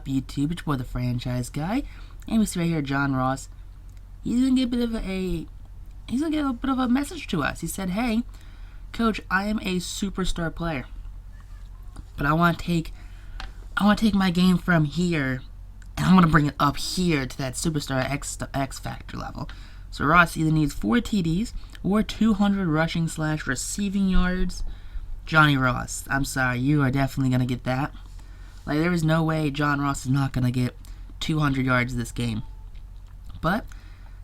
up, YouTube? It's your boy, the franchise guy. And we see right here, John Ross. He's gonna get a bit of a message to us. He said, "Hey, Coach, I am a superstar player, but I want to take my game from here, and I want to bring it up here to that superstar X factor level." So Ross either needs 4 TDs or 200 rushing / receiving yards. Johnny Ross, I'm sorry, you are definitely gonna get that. Like, there is no way John Ross is not gonna get 200 yards this game. But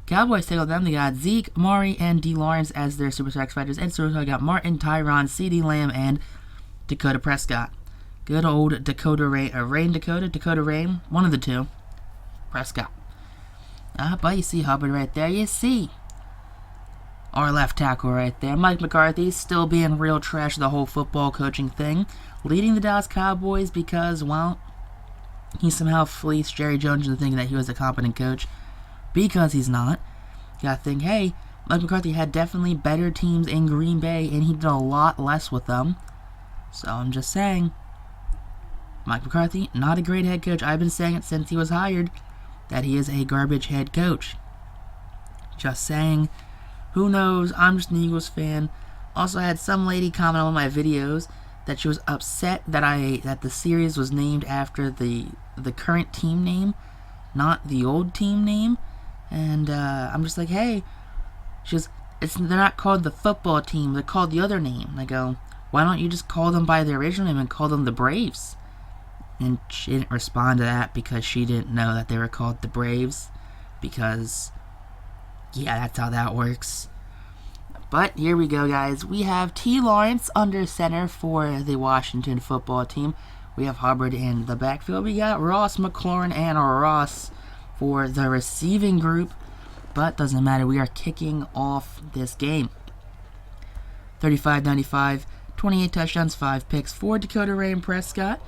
Cowboys take on them. They got Zeke, Maury, and D. Lawrence as their superstar X Factors. And so I got Martin, Tyron, CD Lamb, and Dakota Prescott. Good old Dakota Rain, one of the two. Prescott. But you see Hubbard right there. You see our left tackle right there. Mike McCarthy still being real trash the whole football coaching thing. Leading the Dallas Cowboys because, well, he somehow fleeced Jerry Jones into thinking that he was a competent coach. Because he's not. You gotta think, hey, Mike McCarthy had definitely better teams in Green Bay, and he did a lot less with them. So I'm just saying, Mike McCarthy, not a great head coach. I've been saying it since he was hired, that he is a garbage head coach. Just saying. Who knows? I'm just an Eagles fan. Also, I had some lady comment on my videos that she was upset that the series was named after the current team name, not the old team name. And I'm just like, hey, they're not called the football team, they're called the other name. I go, why don't you just call them by their original name and call them the Braves? And she didn't respond to that because she didn't know that they were called the Braves. Because, yeah, that's how that works. But here we go, guys. We have T. Lawrence under center for the Washington football team. We have Hubbard in the backfield. We got Ross, McLaurin, and Ross for the receiving group, but doesn't matter. We are kicking off this game. 35-95, 28 touchdowns, 5 picks for Dakota Rain Prescott.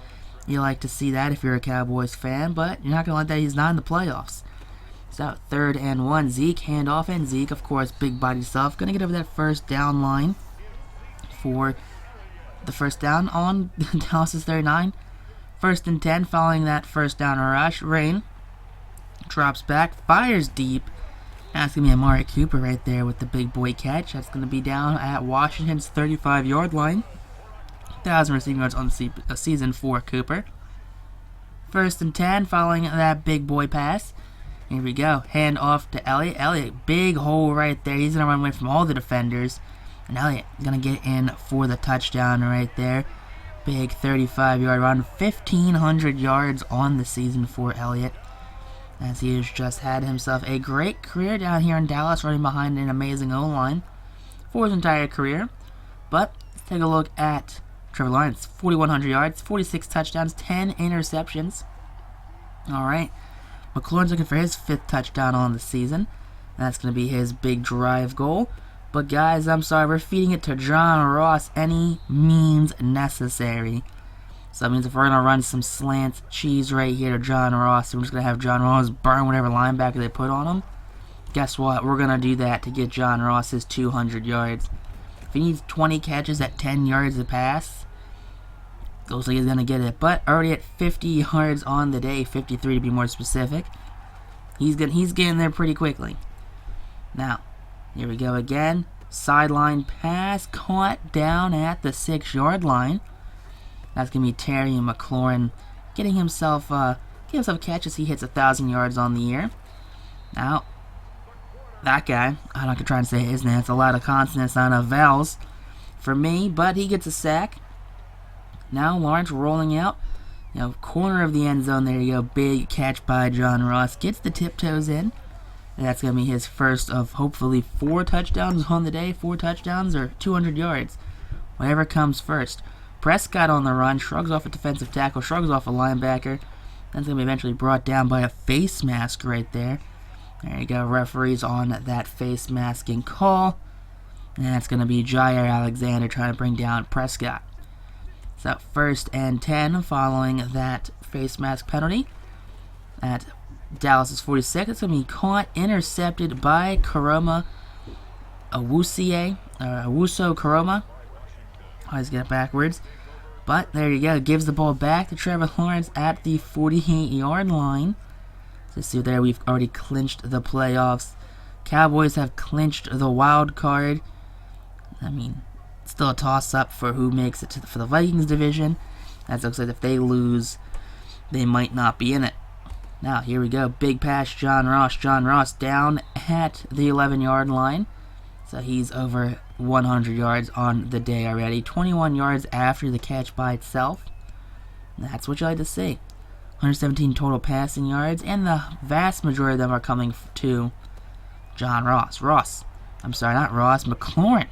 You like to see that if you're a Cowboys fan, but you're not going to let that. He's not in the playoffs. So 3rd and 1, Zeke, handoff, and Zeke, of course, big body stuff. Going to get over that first down line for the first down on Dallas's 39. 1st and 10, following that first down rush. Rain drops back, fires deep. That's going to be Amari Cooper right there with the big boy catch. That's going to be down at Washington's 35-yard line. 1,000 receiving yards on the season for Cooper. 1st and 10, following that big boy pass. Here we go. Hand off to Elliott. Elliott, big hole right there. He's going to run away from all the defenders. And Elliott going to get in for the touchdown right there. Big 35-yard run. 1,500 yards on the season for Elliott, as he has just had himself a great career down here in Dallas, running behind an amazing O-line for his entire career. But let's take a look at Trevor Lawrence. 4,100 yards, 46 touchdowns, 10 interceptions. Alright, McLaurin's looking for his 5th touchdown on the season. And that's going to be his big drive goal. But guys, I'm sorry, we're feeding it to John Ross any means necessary. So that means if we're going to run some slant cheese right here to John Ross, we're just going to have John Ross burn whatever linebacker they put on him. Guess what? We're going to do that to get John Ross his 200 yards. If he needs 20 catches at 10 yards a pass, looks like he's going to get it. But already at 50 yards on the day, 53 to be more specific, he's getting there pretty quickly. Now, here we go again. Sideline pass caught down at the 6-yard line. That's going to be Terry McLaurin getting himself a catch as he hits 1,000 yards on the year. Now, that guy, I'm not going to try and say his name. It's a lot of consonants, not enough vowels for me, but he gets a sack. Now, Lawrence rolling out. Corner of the end zone. There you go. Big catch by John Ross. Gets the tiptoes in. And that's going to be his first of hopefully 4 touchdowns on the day. 4 touchdowns or 200 yards. Whatever comes first. Prescott on the run, shrugs off a defensive tackle, shrugs off a linebacker. That's going to be eventually brought down by a face mask right there. There you go, referees on that face masking call. And that's going to be Jair Alexander trying to bring down Prescott. So 1st and 10 following that face mask penalty at Dallas's 46. It's going to be caught, intercepted by Karoma Awuso Karoma. I always get it backwards. But there you go. Gives the ball back to Trevor Lawrence at the 48-yard line. So see there, we've already clinched the playoffs. Cowboys have clinched the wild card. I mean, still a toss-up for who makes it for the Vikings division. As it looks like if they lose, they might not be in it. Now, here we go. Big pass, John Ross. John Ross down at the 11-yard line. So he's over 100 yards on the day already. 21 yards after the catch by itself. That's what you like to see. 117 total passing yards, and the vast majority of them are coming to John Ross. McLaurin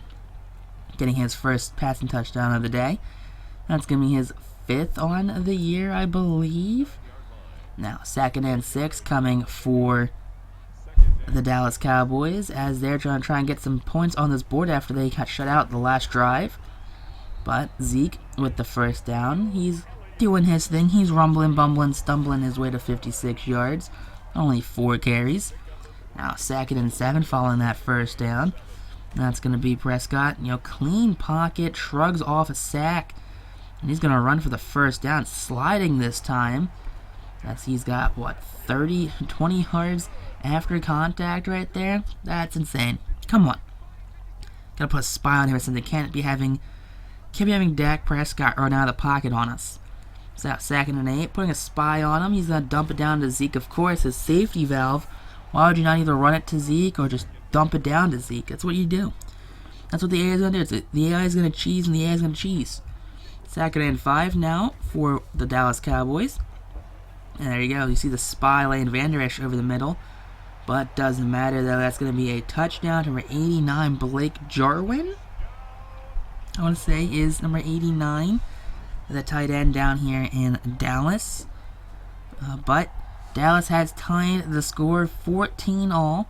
getting his first passing touchdown of the day. That's going to be his 5th on the year, I believe. Now, 2nd and 6 coming for the Dallas Cowboys as they're trying to get some points on this board after they got shut out the last drive. But Zeke with the first down. He's doing his thing. He's rumbling, bumbling, stumbling his way to 56 yards. Only 4 carries. Now, 2nd and 7 following that first down. That's going to be Prescott. Clean pocket, shrugs off a sack. And he's going to run for the first down, sliding this time. As he's got, 20 yards after contact right there? That's insane. Come on. Gotta put a spy on here so they can't be having Dak Prescott run out of the pocket on us. So 2nd and 8, putting a spy on him. He's gonna dump it down to Zeke, of course, his safety valve. Why would you not either run it to Zeke or just dump it down to Zeke? That's what you do. That's what the AI is gonna do. The AI is gonna cheese and the AI is gonna cheese. 2nd and 5 now for the Dallas Cowboys. And there you go. You see the spy laying Van Der Esch over the middle. But doesn't matter, though. That's going to be a touchdown to number 89, Blake Jarwin. I want to say is number 89, the tight end down here in Dallas. But Dallas has tied the score 14-all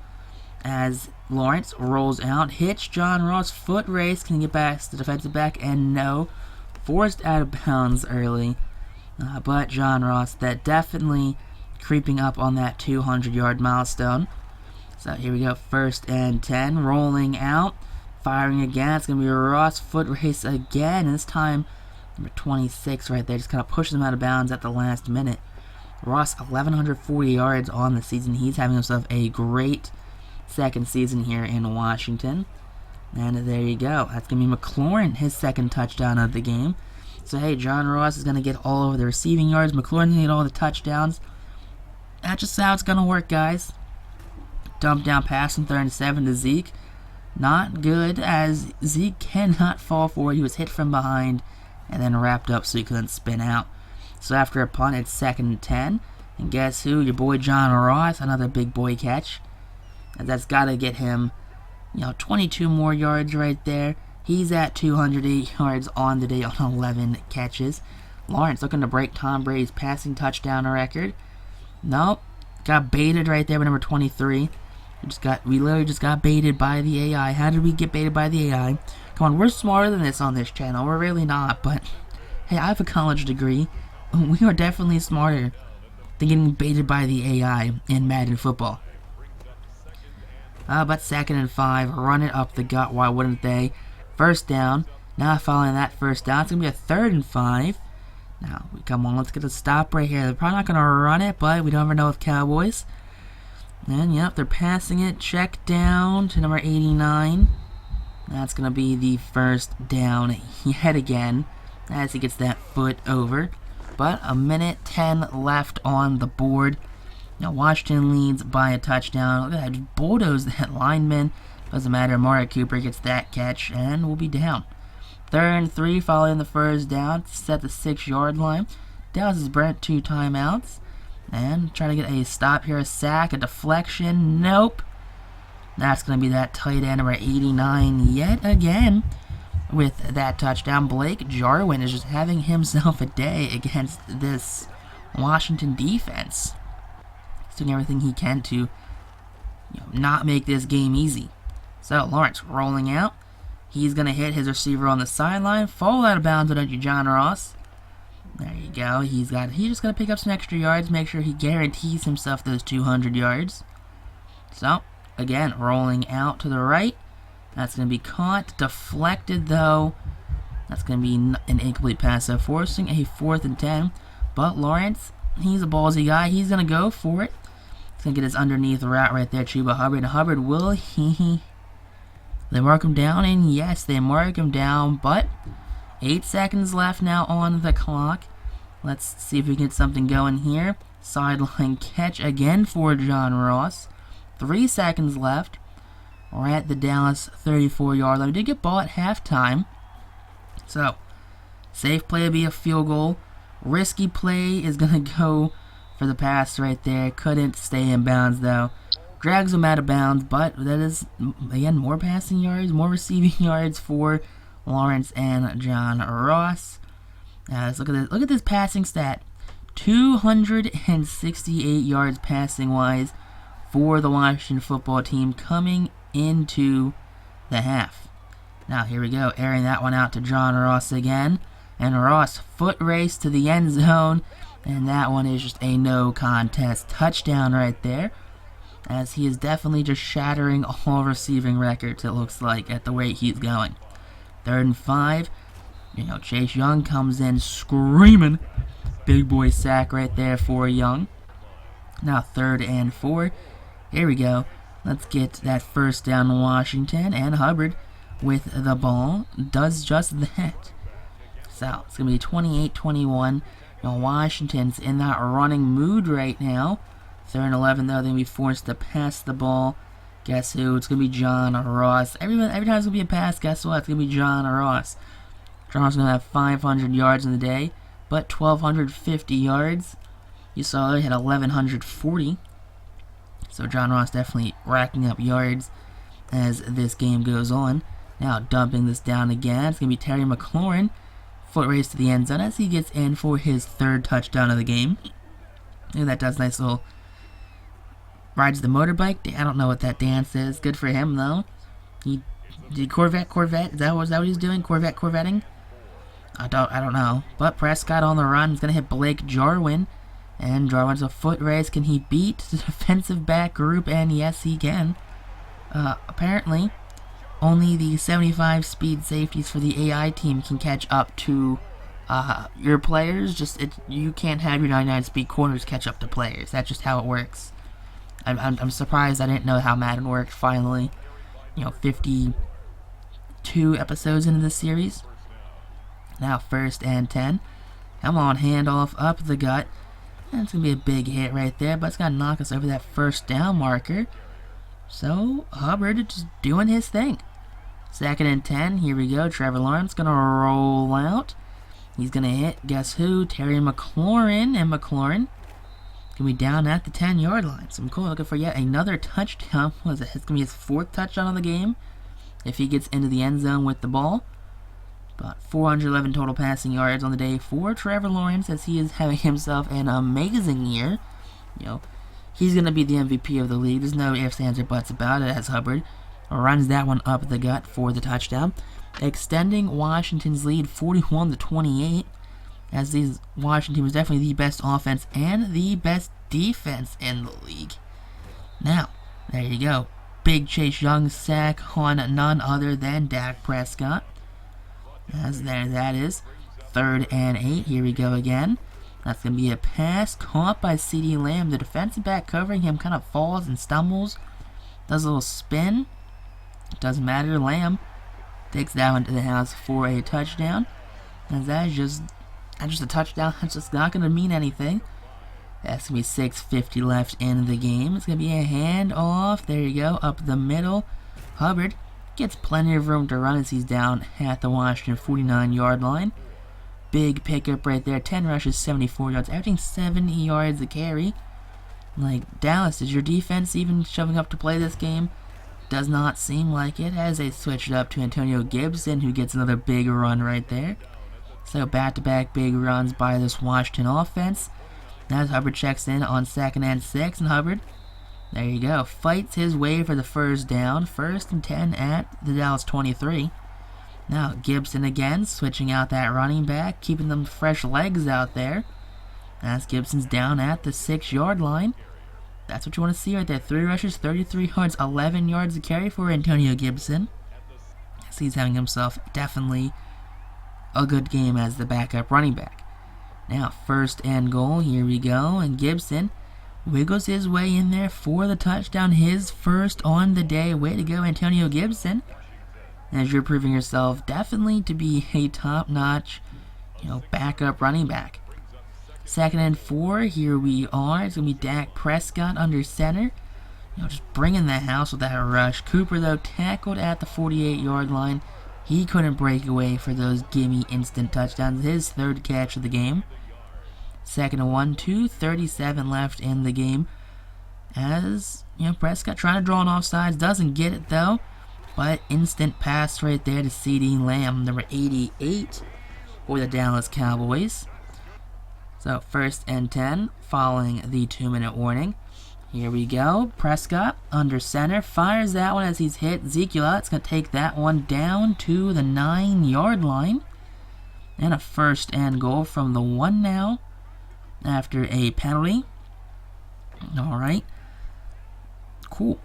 as Lawrence rolls out, hits John Ross, foot race, can get back to the defensive back, and no, forced out of bounds early. But John Ross, that definitely creeping up on that 200-yard milestone. So here we go, 1st and 10, rolling out, firing again. It's going to be a Ross foot race again, and this time number 26 right there just kind of pushes him out of bounds at the last minute. Ross, 1,140 yards on the season. He's having himself a great second season here in Washington. And there you go. That's going to be McLaurin, his 2nd touchdown of the game. So, hey, John Ross is going to get all of the receiving yards. McLaurin going to get all the touchdowns. That's just how it's going to work, guys. Dump down pass from 3rd and 7 to Zeke. Not good, as Zeke cannot fall forward. He was hit from behind and then wrapped up so he couldn't spin out. So after a punt, it's 2nd and 10. And guess who? Your boy John Ross, another big boy catch. And that's got to get him, 22 more yards right there. He's at 208 yards on the day on 11 catches. Lawrence looking to break Tom Brady's passing touchdown record. Nope. Got baited right there with number 23. We literally just got baited by the AI. How did we get baited by the AI? Come on, we're smarter than this on this channel. We're really not, but hey, I have a college degree. We are definitely smarter than getting baited by the AI in Madden football. But 2nd and 5, run it up the gut. Why wouldn't they? First down. Now following that first down, it's going to be a 3rd and 5. Now, come on, let's get a stop right here. They're probably not going to run it, but we don't ever know with Cowboys. And, yep, they're passing it. Check down to number 89. That's going to be the first down yet again as he gets that foot over. But a minute 10 left on the board. Now, Washington leads by a touchdown. Look at that, just bulldoze that lineman. Doesn't matter, Amari Cooper gets that catch, and we'll be down. 3rd and 3 following the first down, set the 6-yard line. Dallas has burnt 2 timeouts. And trying to get a stop here, a sack, a deflection. Nope. That's going to be that tight end number 89 yet again with that touchdown. Blake Jarwin is just having himself a day against this Washington defense. He's doing everything he can to not make this game easy. So Lawrence rolling out. He's going to hit his receiver on the sideline. Fall out of bounds on John Ross. There you go. He's just going to pick up some extra yards. Make sure he guarantees himself those 200 yards. So, again, rolling out to the right. That's going to be caught. Deflected, though. That's going to be an incomplete pass, so forcing a 4th and 10. But Lawrence, he's a ballsy guy. He's going to go for it. He's going to get his underneath route right there, Chuba Hubbard. Hubbard, will he? They mark him down, and yes, they mark him down, but 8 seconds left now on the clock. Let's see if we can get something going here. Sideline catch again for John Ross. 3 seconds left. We're at the Dallas 34-yard line. We did get ball at halftime. So, safe play would be a field goal. Risky play is going to go for the pass right there. Couldn't stay in bounds, though. Drags him out of bounds, but that is, again, more passing yards, more receiving yards for Lawrence and John Ross. Let's look at this. Look at this passing stat. 268 yards passing-wise for the Washington football team coming into the half. Now, here we go. Airing that one out to John Ross again. And Ross foot race to the end zone. And that one is just a no contest touchdown right there, as he is definitely just shattering all receiving records, it looks like, at the rate he's going. 3rd and 5. Chase Young comes in screaming. Big boy sack right there for Young. Now 3rd and 4. Here we go. Let's get that first down to Washington, and Hubbard with the ball does just that. So it's going to be 28-21. Washington's in that running mood right now. 3rd and 11, though, they're going to be forced to pass the ball. Guess who? It's going to be John Ross. Every time it's going to be a pass, guess what? It's going to be John Ross. John Ross is going to have 500 yards in the day, but 1,250 yards. You saw he had 1,140. So John Ross definitely racking up yards as this game goes on. Now dumping this down again. It's going to be Terry McLaurin. Foot race to the end zone as he gets in for his 3rd touchdown of the game. Look at that, does nice little rides the motorbike. I don't know what that dance is. Good for him though. He did Corvette. Is that what he's doing? Corvetting? I don't know. But Prescott on the run. He's gonna hit Blake Jarwin, and Jarwin's a foot race. Can he beat the defensive back group? And yes, he can. Apparently, only the 75 speed safeties for the AI team can catch up to your players. You can't have your 99 speed corners catch up to players. That's just how it works. I'm surprised I didn't know how Madden worked finally. 52 episodes into this series. Now 1st and 10. Come on, handoff up the gut. That's going to be a big hit right there, but it's going to knock us over that 1st down marker. So, Hubbard just doing his thing. 2nd and 10. Here we go. Trevor Lawrence going to roll out. He's going to hit, guess who? Terry McLaurin. And McLaurin going to be down at the 10-yard line. So McLaurin looking for yet another touchdown. What is it? It's going to be his 4th touchdown of the game if he gets into the end zone with the ball. But 411 total passing yards on the day for Trevor Lawrence, as he is having himself an amazing year. He's going to be the MVP of the league. There's no ifs, ands, or buts about it, as Hubbard runs that one up the gut for the touchdown, extending Washington's lead 41-28, as these Washington team is definitely the best offense and the best defense in the league. Now, there you go. Big Chase Young sack on none other than Dak Prescott. As there that is. 3rd and 8. Here we go again. That's going to be a pass caught by CeeDee Lamb. The defensive back covering him kind of falls and stumbles. Does a little spin. Doesn't matter. Lamb takes that one to the house for a touchdown. And that's just a touchdown. That's just not going to mean anything. That's going to be 6:50 left in the game. It's going to be a handoff. There you go. Up the middle. Hubbard gets plenty of room to run as he's down at the Washington 49-yard line. Big pickup right there. 10 rushes, 74 yards, averaging 70 yards a carry. Like, Dallas, is your defense even showing up to play this game? Does not seem like it, as they switched up to Antonio Gibson, who gets another big run right there. So back-to-back big runs by this Washington offense. As Hubbard checks in on 2nd and 6, and Hubbard, there you go, fights his way for the 1st down. 1st and 10 at the Dallas 23. Now Gibson again, switching out that running back, keeping them fresh legs out there. As Gibson's down at the 6-yard line. That's what you want to see right there. 3 rushes, 33 yards, 11 yards to carry for Antonio Gibson. As he's having himself definitely a good game as the backup running back. Now, 1st and goal, here we go, and Gibson wiggles his way in there for the touchdown, his first on the day. Way to go, Antonio Gibson, as you're proving yourself definitely to be a top-notch, backup running back. 2nd and 4, here we are. It's going to be Dak Prescott under center. Just bringing the house with that rush. Cooper, though, tackled at the 48-yard line. He couldn't break away for those gimme instant touchdowns. His 3rd catch of the game. 2nd and 1, 2:37 left in the game. As, Prescott trying to draw an offsides. Doesn't get it, though. But instant pass right there to CeeDee Lamb, number 88 for the Dallas Cowboys. So, 1st and 10 following the 2-minute warning. Here we go. Prescott under center. Fires that one as he's hit. Ezekiel Elliott's going to take that one down to the 9-yard line. And a 1st and goal from the 1 now after a penalty. Alright. Cool.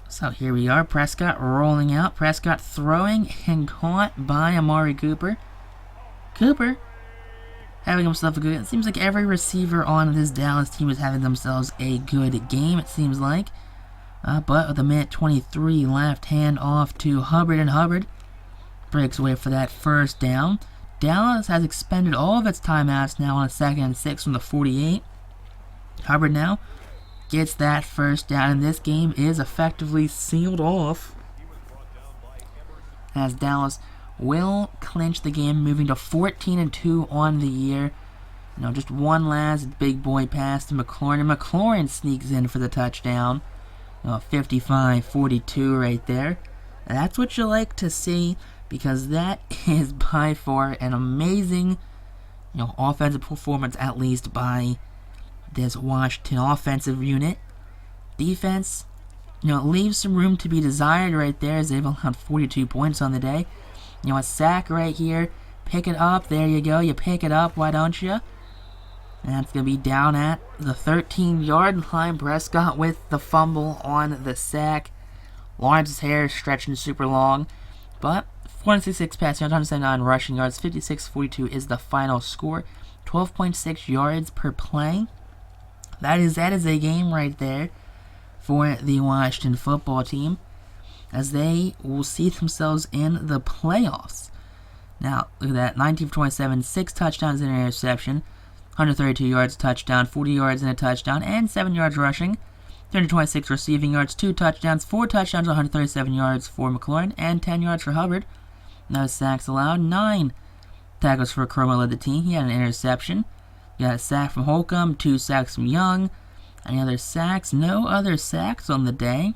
So here we are. Prescott rolling out. Prescott throwing and caught by Amari Cooper. Cooper having himself a good... It seems like every receiver on this Dallas team is having themselves a good game, it seems like. But with a minute 23 left, hand off to Hubbard, and Hubbard breaks away for that 1st down. Dallas has expended all of its timeouts now on a 2nd and 6 from the 48. Hubbard now gets that 1st down, and this game is effectively sealed off as Dallas will clinch the game, moving to 14-2 on the year. Just one last big boy pass to McLaurin, and McLaurin sneaks in for the touchdown. 55-42 right there. And that's what you like to see, because that is by far an amazing, offensive performance, at least by this Washington offensive unit. Defense, leaves some room to be desired right there, as they've allowed 42 points on the day. A sack right here. Pick it up. There you go. You pick it up. Why don't you? And that's going to be down at the 13-yard line. Prescott with the fumble on the sack. Lawrence's hair is stretching super long. But 466 passing yards, 179 rushing yards. 56-42 is the final score. 12.6 yards per play. That is a game right there for the Washington football team, as they will see themselves in the playoffs. Now, look at that. 19 for 27, 6 touchdowns and an interception, 132 yards, touchdown, 40 yards and a touchdown, and 7 yards rushing, 326 receiving yards, 2 touchdowns, 4 touchdowns, 137 yards for McLaurin, and 10 yards for Hubbard. No sacks allowed. 9 tackles for Chroma led the team. He had an interception. Got a sack from Holcomb, 2 sacks from Young. Any other sacks? No other sacks on the day.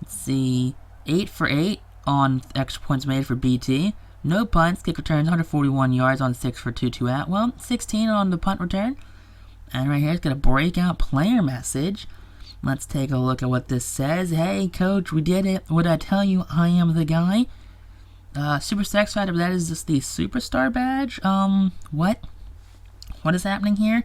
Let's see. 8 for 8 on extra points made for BT. No punts. Kick returns, 141 yards on 6 for 2 Atwell. 16 on the punt return. And right here, it's got a breakout player message. Let's take a look at what this says. Hey, coach, we did it. Would I tell you I am the guy? Super Sex Fighter, that is just the Superstar badge. What? What is happening here?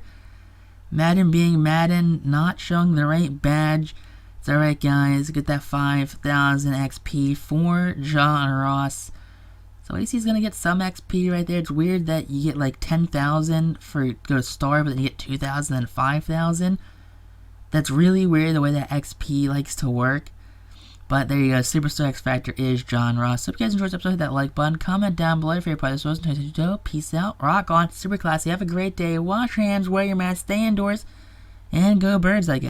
Madden being Madden, not showing the right badge. It's alright, guys. Get that 5,000 XP for John Ross. So at least he's going to get some XP right there. It's weird that you get like 10,000 for go to star, but then you get 2,000 and 5,000. That's really weird the way that XP likes to work. But there you go. Superstar X Factor is John Ross. So if you guys enjoyed this episode, hit that like button. Comment down below if you're part of this was. Peace out. Rock on. Super classy. Have a great day. Wash your hands. Wear your mask. Stay indoors. And go Birds, I guess.